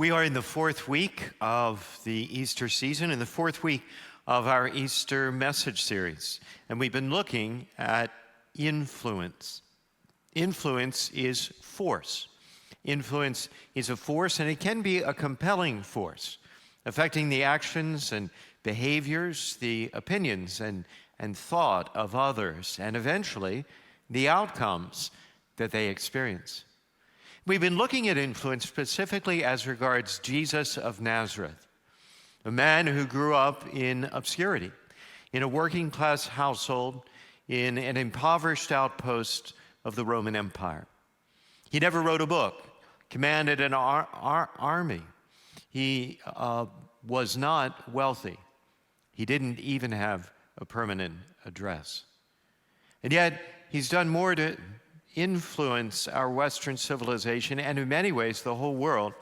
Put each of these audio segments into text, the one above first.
We are in the fourth week of the Easter season, in the fourth week of our Easter message series. And we've been looking at influence. Influence is force. Influence is a force, and it can be a compelling force, affecting the actions and behaviors, the opinions and thought of others, and eventually the outcomes that they experience. We've been looking at influence specifically as regards Jesus of Nazareth, a man who grew up in obscurity, in a working class household, in an impoverished outpost of the Roman Empire. He never wrote a book, commanded an army. He was not wealthy. He didn't even have a permanent address. And yet, he's done more to influence our Western civilization, and in many ways the whole world,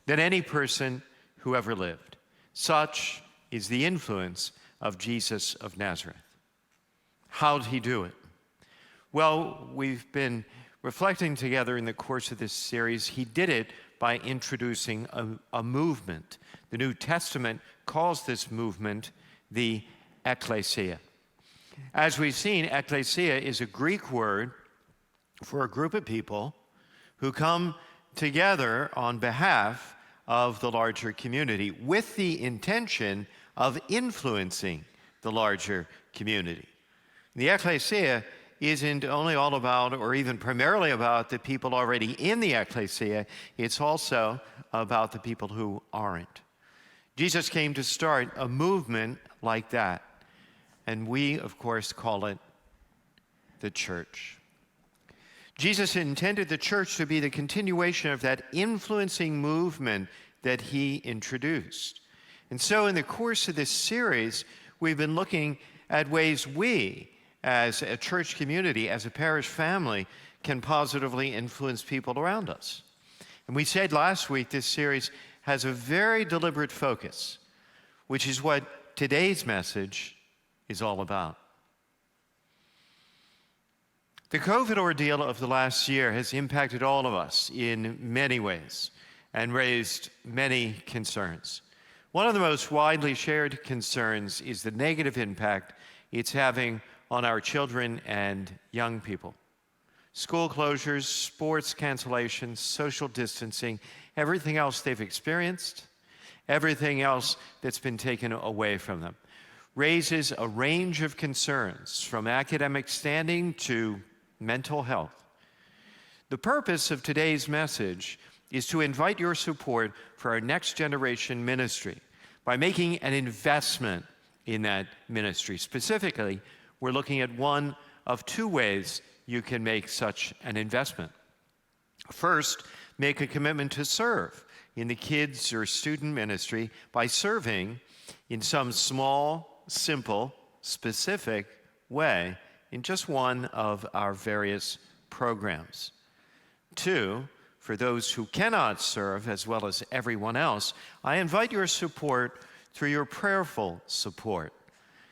than any person who ever lived. Such is the influence of Jesus of Nazareth. How did he do it? Well, we've been reflecting together in the course of this series. He did it by introducing a movement. The New Testament calls this movement the ecclesia. As we've seen, ecclesia is a Greek word for a group of people who come together on behalf of the larger community with the intention of influencing the larger community. The ecclesia isn't only all about, or even primarily about, the people already in the ecclesia. It's also about the people who aren't. Jesus came to start a movement like that, and we, of course, call it the church. Jesus intended the church to be the continuation of that influencing movement that he introduced. And so in the course of this series, we've been looking at ways we, as a church community, as a parish family, can positively influence people around us. And we said last week this series has a very deliberate focus, which is what today's message is all about. The COVID ordeal of the last year has impacted all of us in many ways and raised many concerns. One of the most widely shared concerns is the negative impact it's having on our children and young people. School closures, sports cancellations, social distancing, everything else they've experienced, everything else that's been taken away from them, raises a range of concerns from academic standing to mental health. The purpose of today's message is to invite your support for our next generation ministry by making an investment in that ministry. Specifically, we're looking at one of two ways you can make such an investment. First, make a commitment to serve in the kids or student ministry by serving in some small, simple, specific way in just one of our various programs. Two, for those who cannot serve as well as everyone else, I invite your support through your prayerful support.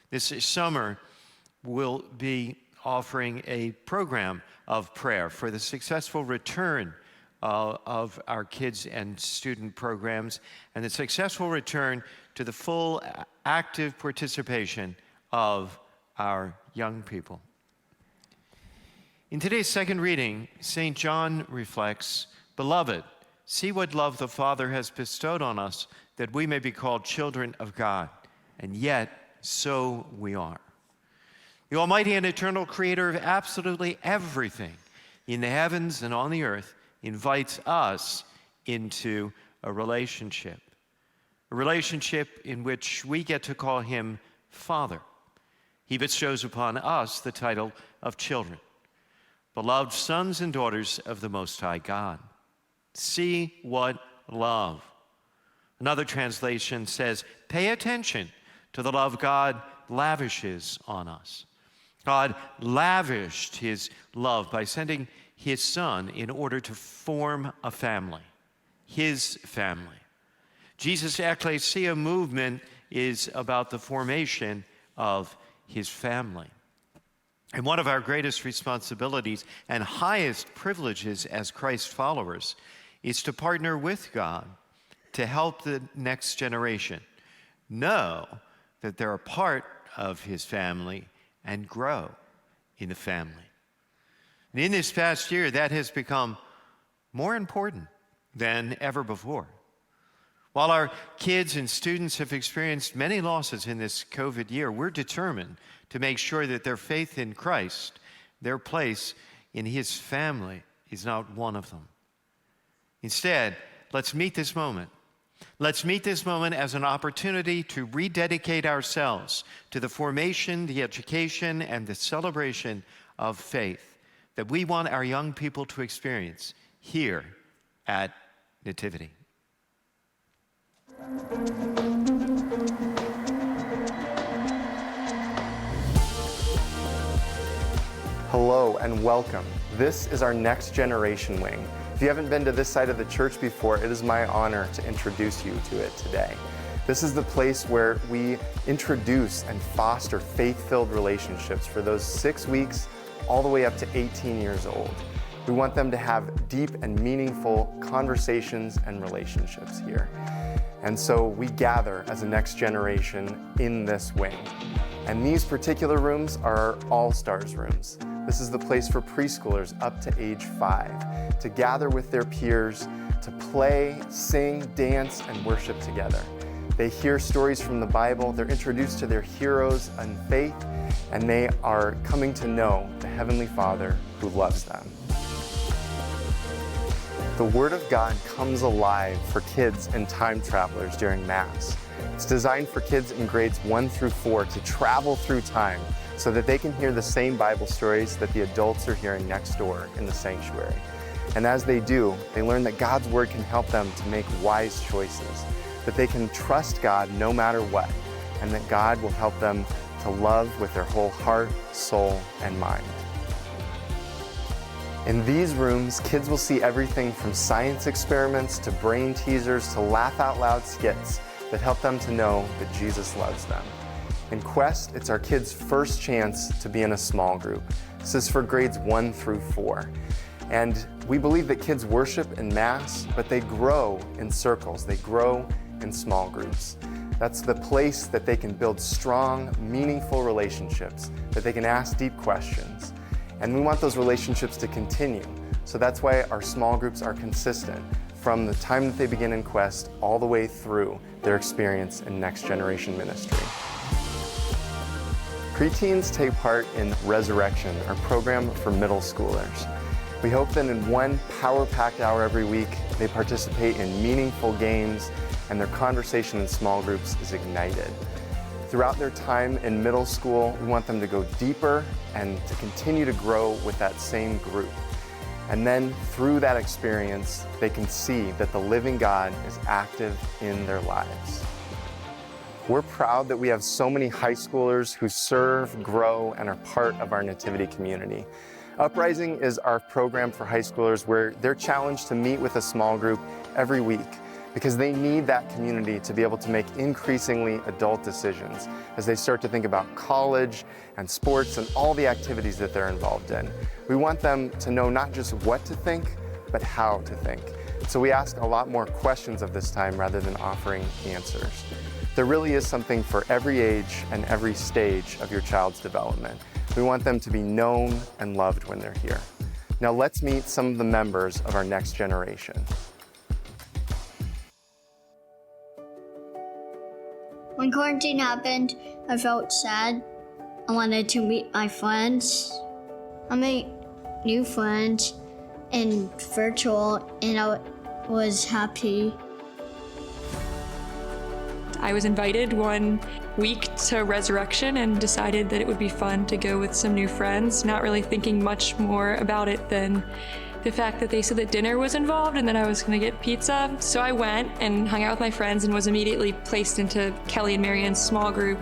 This summer, we'll be offering a program of prayer for the successful return of our kids and student programs and the successful return to the full active participation of our young people. In today's second reading, St. John reflects, "Beloved, see what love the Father has bestowed on us, that we may be called children of God, and yet so we are." The Almighty and eternal Creator of absolutely everything in the heavens and on the earth invites us into a relationship in which we get to call him Father. He bestows upon us the title of children, beloved sons and daughters of the Most High God. See what love. Another translation says, pay attention to the love God lavishes on us. God lavished his love by sending his Son in order to form a family, his family. Jesus' ecclesia movement is about the formation of his family. And one of our greatest responsibilities and highest privileges as Christ followers is to partner with God to help the next generation know that they're a part of his family and grow in the family. And in this past year, that has become more important than ever before. While our kids and students have experienced many losses in this COVID year, we're determined to make sure that their faith in Christ, their place in his family, is not one of them. Instead, let's meet this moment. Let's meet this moment as an opportunity to rededicate ourselves to the formation, the education, and the celebration of faith that we want our young people to experience here at Nativity. Hello and welcome. This is our Next Generation Wing. If you haven't been to this side of the church before, it is my honor to introduce you to it today. This is the place where we introduce and foster faith-filled relationships for those 6 weeks all the way up to 18 years old. We want them to have deep and meaningful conversations and relationships here. And so we gather as a next generation in this wing. And these particular rooms are our All-Stars rooms. This is the place for preschoolers up to age 5 to gather with their peers, to play, sing, dance, and worship together. They hear stories from the Bible, they're introduced to their heroes and faith, and they are coming to know the Heavenly Father who loves them. The Word of God comes alive for kids and time travelers during Mass. It's designed for kids in grades 1 through 4 to travel through time so that they can hear the same Bible stories that the adults are hearing next door in the sanctuary. And as they do, they learn that God's Word can help them to make wise choices, that they can trust God no matter what, and that God will help them to love with their whole heart, soul, and mind. In these rooms, kids will see everything from science experiments to brain teasers to laugh-out-loud skits that help them to know that Jesus loves them. In Quest, it's our kids' first chance to be in a small group. This is for grades 1 through 4. And we believe that kids worship in Mass, but they grow in circles. They grow in small groups. That's the place that they can build strong, meaningful relationships, that they can ask deep questions. And we want those relationships to continue. So that's why our small groups are consistent from the time that they begin in Quest all the way through their experience in Next Generation Ministry. Preteens take part in Resurrection, our program for middle schoolers. We hope that in one power-packed hour every week, they participate in meaningful games and their conversation in small groups is ignited. Throughout their time in middle school, we want them to go deeper and to continue to grow with that same group. And then through that experience, they can see that the living God is active in their lives. We're proud that we have so many high schoolers who serve, grow, and are part of our Nativity community. Uprising is our program for high schoolers where they're challenged to meet with a small group every week because they need that community to be able to make increasingly adult decisions as they start to think about college and sports and all the activities that they're involved in. We want them to know not just what to think, but how to think. So we ask a lot more questions of this time rather than offering answers. There really is something for every age and every stage of your child's development. We want them to be known and loved when they're here. Now let's meet some of the members of our next generation. When quarantine happened, I felt sad. I wanted to meet my friends. I made new friends in virtual, and I was happy. I was invited one week to Resurrection and decided that it would be fun to go with some new friends, not really thinking much more about it than the fact that they said that dinner was involved and that I was gonna get pizza. So I went and hung out with my friends and was immediately placed into Kelly and Marianne's small group.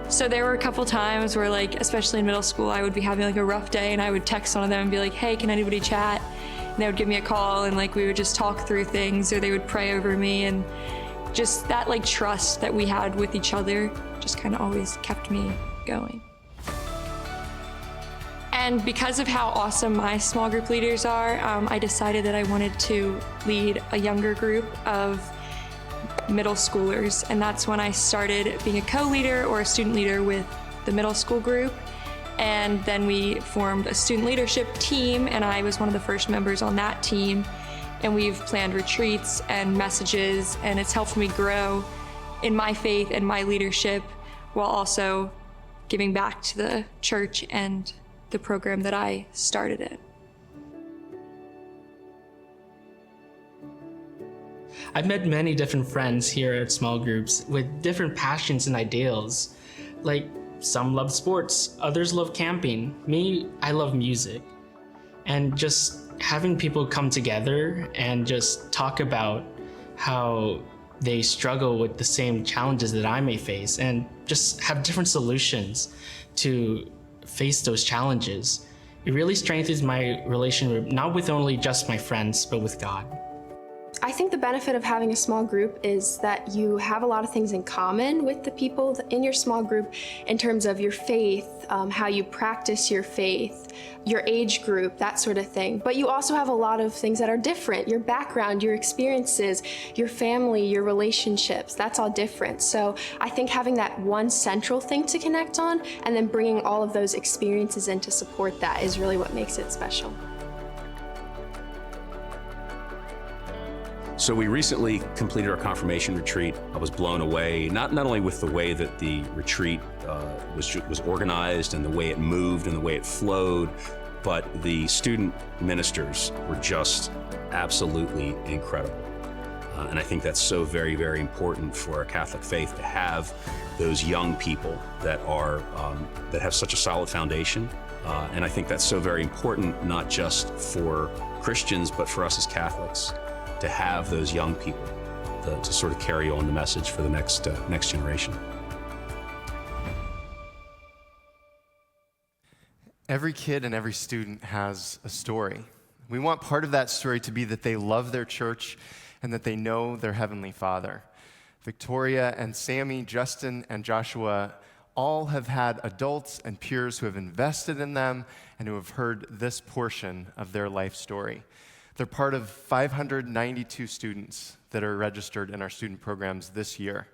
So there were a couple times where, like, especially in middle school, I would be having like a rough day and I would text one of them and be like, hey, can anybody chat? And they would give me a call and like we would just talk through things, or they would pray over me, and just that like trust that we had with each other just kind of always kept me going. And because of how awesome my small group leaders are, I decided that I wanted to lead a younger group of middle schoolers, and that's when I started being a co-leader or a student leader with the middle school group. And then we formed a student leadership team, and I was one of the first members on that team. And we've planned retreats and messages, and it's helped me grow in my faith and my leadership while also giving back to the church and the program that I started it. I've met many different friends here at small groups with different passions and ideals. Like, some love sports, others love camping. Me, I love music. And just having people come together and just talk about how they struggle with the same challenges that I may face and just have different solutions to face those challenges. It really strengthens my relationship, not with only just my friends, but with God. I think the benefit of having a small group is that you have a lot of things in common with the people in your small group in terms of your faith, how you practice your faith, your age group, that sort of thing. But you also have a lot of things that are different. Your background, your experiences, your family, your relationships, that's all different. So I think having that one central thing to connect on and then bringing all of those experiences in to support that is really what makes it special. So we recently completed our confirmation retreat. I was blown away, not only with the way that the retreat was organized and the way it moved and the way it flowed, but the student ministers were just absolutely incredible. And I think that's so very, very important for our Catholic faith to have those young people that are that have such a solid foundation. And I think that's so very important, not just for Christians, but for us as Catholics, to have those young people to sort of carry on the message for the next generation. Every kid and every student has a story. We want part of that story to be that they love their church and that they know their Heavenly Father. Victoria and Sammy, Justin and Joshua all have had adults and peers who have invested in them and who have heard this portion of their life story. They're part of 592 students that are registered in our student programs this year.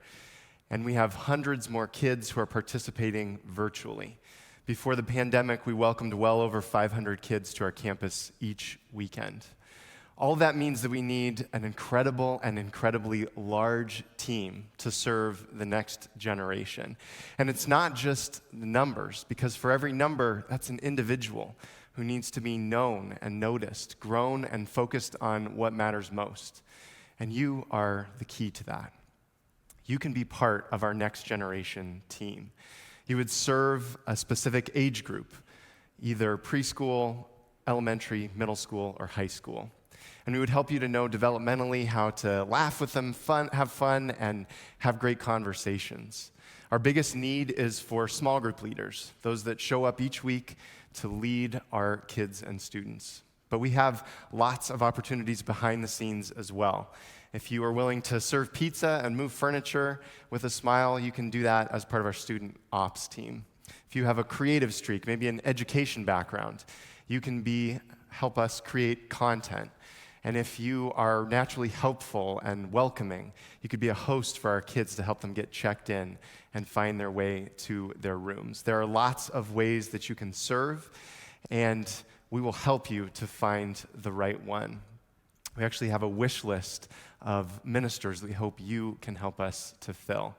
And we have hundreds more kids who are participating virtually. Before the pandemic, we welcomed well over 500 kids to our campus each weekend. All of that means that we need an incredible and incredibly large team to serve the next generation. And it's not just the numbers, because for every number, that's an individual who needs to be known and noticed, grown and focused on what matters most. And you are the key to that. You can be part of our next generation team. You would serve a specific age group, either preschool, elementary, middle school, or high school. And we would help you to know developmentally how to laugh with them, have fun, and have great conversations. Our biggest need is for small group leaders, those that show up each week to lead our kids and students. But we have lots of opportunities behind the scenes as well. If you are willing to serve pizza and move furniture with a smile, you can do that as part of our student ops team. If you have a creative streak, maybe an education background, you can help us create content. And if you are naturally helpful and welcoming, you could be a host for our kids to help them get checked in and find their way to their rooms. There are lots of ways that you can serve, and we will help you to find the right one. We actually have a wish list of ministers that we hope you can help us to fill.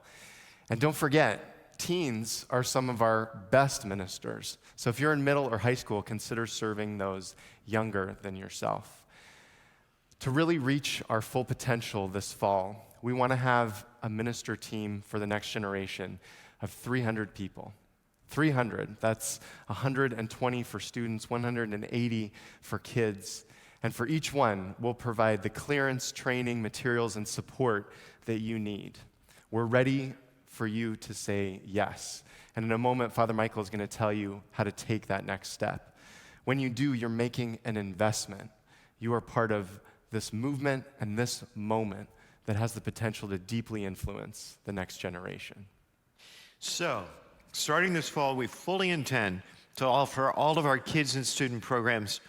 And don't forget, teens are some of our best ministers. So if you're in middle or high school, consider serving those younger than yourself. To really reach our full potential this fall, we want to have a minister team for the next generation of 300 people. 300, that's 120 for students, 180 for kids. And for each one, we'll provide the clearance, training, materials, and support that you need. We're ready for you to say yes. And in a moment, Father Michael is going to tell you how to take that next step. When you do, you're making an investment. You are part of this movement and this moment that has the potential to deeply influence the next generation. So, starting this fall, we fully intend to offer all of our kids and student programs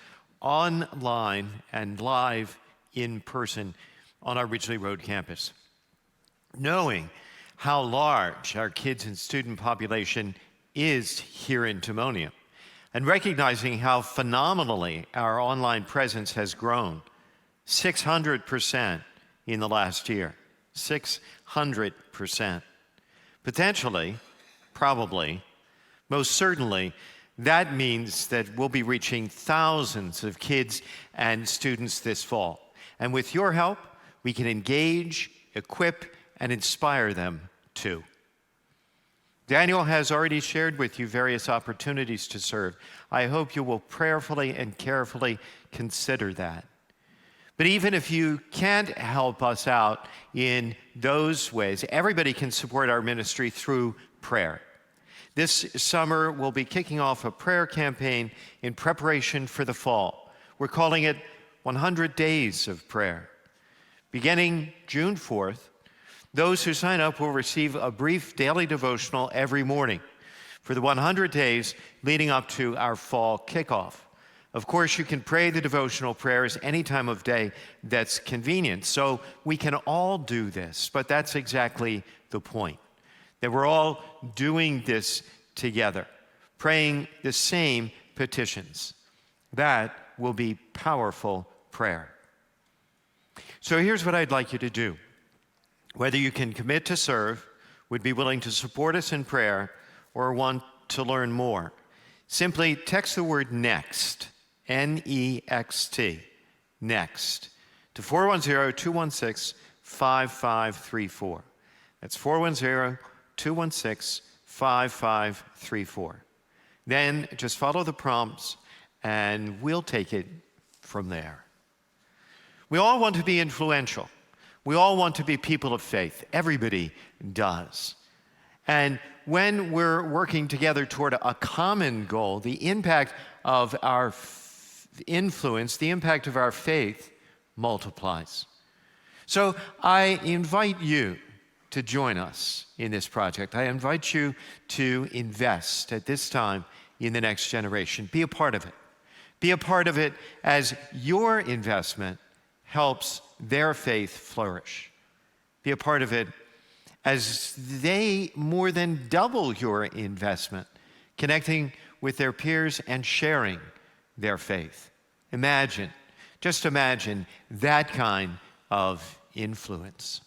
online and live in person on our Ridgely Road campus. knowing how large our kids and student population is here in Timonium, and recognizing how phenomenally our online presence has grown, 600% in the last year, 600%. Potentially, probably, most certainly, that means that we'll be reaching thousands of kids and students this fall. And with your help, we can engage, equip, and inspire them too. Daniel has already shared with you various opportunities to serve. I hope you will prayerfully and carefully consider that. But even if you can't help us out in those ways, everybody can support our ministry through prayer. This summer, we'll be kicking off a prayer campaign in preparation for the fall. We're calling it 100 Days of Prayer. Beginning June 4th, those who sign up will receive a brief daily devotional every morning for the 100 days leading up to our fall kickoff. Of course, you can pray the devotional prayers any time of day that's convenient, so we can all do this, but that's exactly the point, that we're all doing this together, praying the same petitions. That will be powerful prayer. So here's what I'd like you to do. Whether you can commit to serve, would be willing to support us in prayer, or want to learn more, simply text the word NEXT, N-E-X-T, NEXT, to 410-216-5534. That's 410-216-5534. Then just follow the prompts and we'll take it from there. We all want to be influential. We all want to be people of faith. Everybody does. And when we're working together toward a common goal, the impact of our influence, the impact of our faith multiplies. So I invite you to join us in this project. I invite you to invest at this time in the next generation. Be a part of it. Be a part of it as your investment helps their faith flourish. Be a part of it as they more than double your investment, connecting with their peers and sharing their faith. Imagine, just imagine that kind of influence.